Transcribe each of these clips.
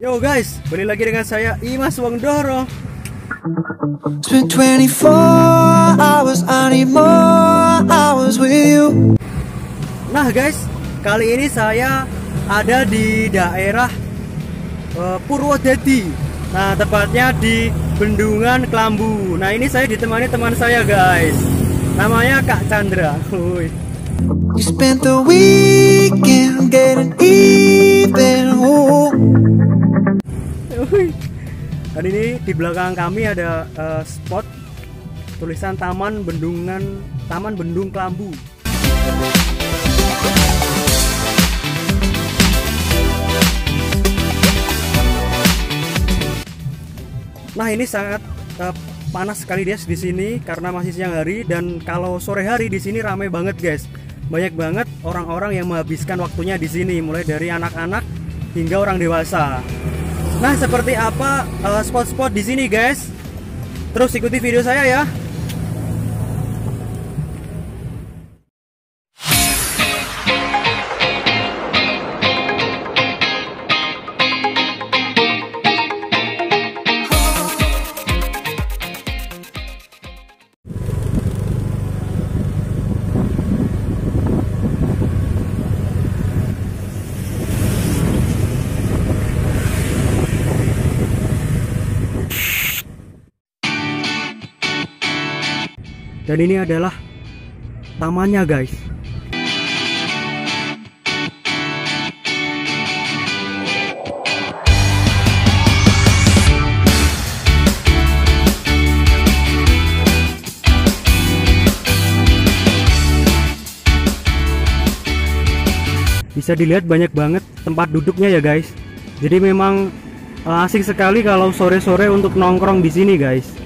Yo guys, balik lagi dengan saya Imas Wongdoro. Spent 24 hours, I need more hours with you. Nah guys, kali ini saya ada di daerah Purwodadi. Nah, tepatnya di Bendungan Klambu. Nah, ini saya ditemani teman saya guys. Namanya Kak Chandra. You spent the weekend getting even. Dan ini di belakang kami ada spot tulisan Taman Bendung Klambu. Nah, ini sangat panas sekali guys di sini karena masih siang hari, dan kalau sore hari di sini ramai banget guys. Banyak banget orang-orang yang menghabiskan waktunya di sini, mulai dari anak-anak hingga orang dewasa. Nah, seperti apa spot-spot di sini guys? Terus ikuti video saya ya. Dan ini adalah tamannya guys. Bisa dilihat banyak banget tempat duduknya ya guys. Jadi memang asik sekali kalau sore-sore untuk nongkrong di sini guys.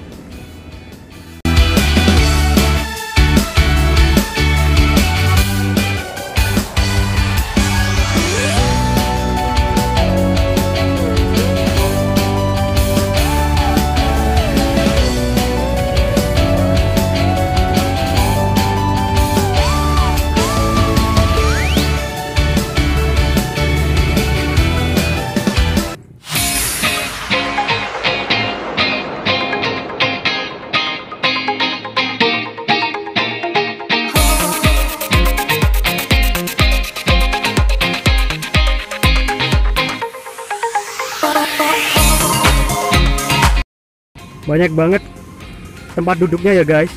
Banyak banget tempat duduknya ya guys.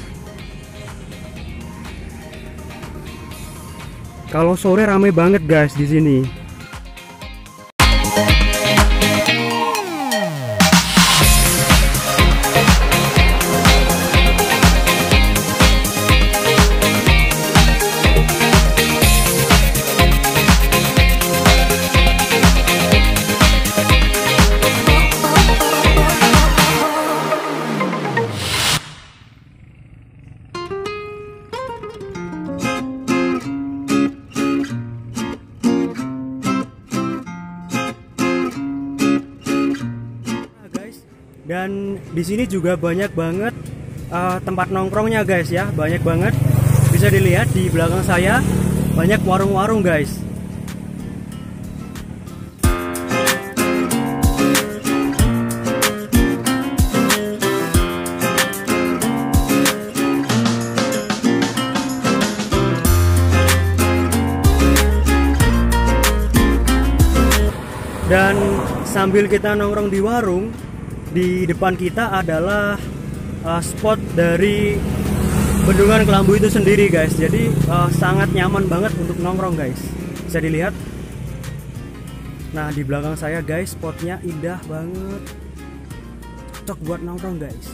Kalau sore ramai banget guys di sini. Dan di sini juga banyak banget tempat nongkrongnya guys ya, banyak banget. Bisa dilihat di belakang saya banyak warung-warung guys. Dan sambil kita nongkrong di warung, di depan kita adalah spot dari Bendungan Klambu itu sendiri guys. Jadi sangat nyaman banget untuk nongkrong guys. Bisa dilihat. Nah, di belakang saya guys, spotnya indah banget. Cocok buat nongkrong guys.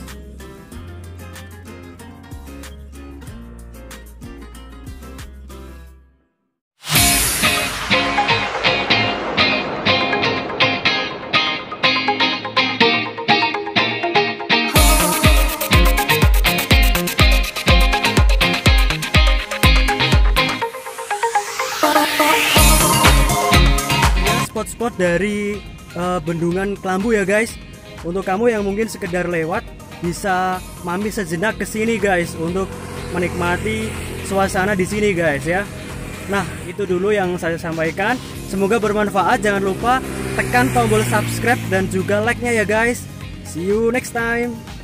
Spot-spot dari Bendungan Klambu ya guys. Untuk kamu yang mungkin sekedar lewat, bisa mampir sejenak ke sini guys untuk menikmati suasana di sini guys ya. Nah, itu dulu yang saya sampaikan. Semoga bermanfaat. Jangan lupa tekan tombol subscribe dan juga like-nya ya guys. See you next time.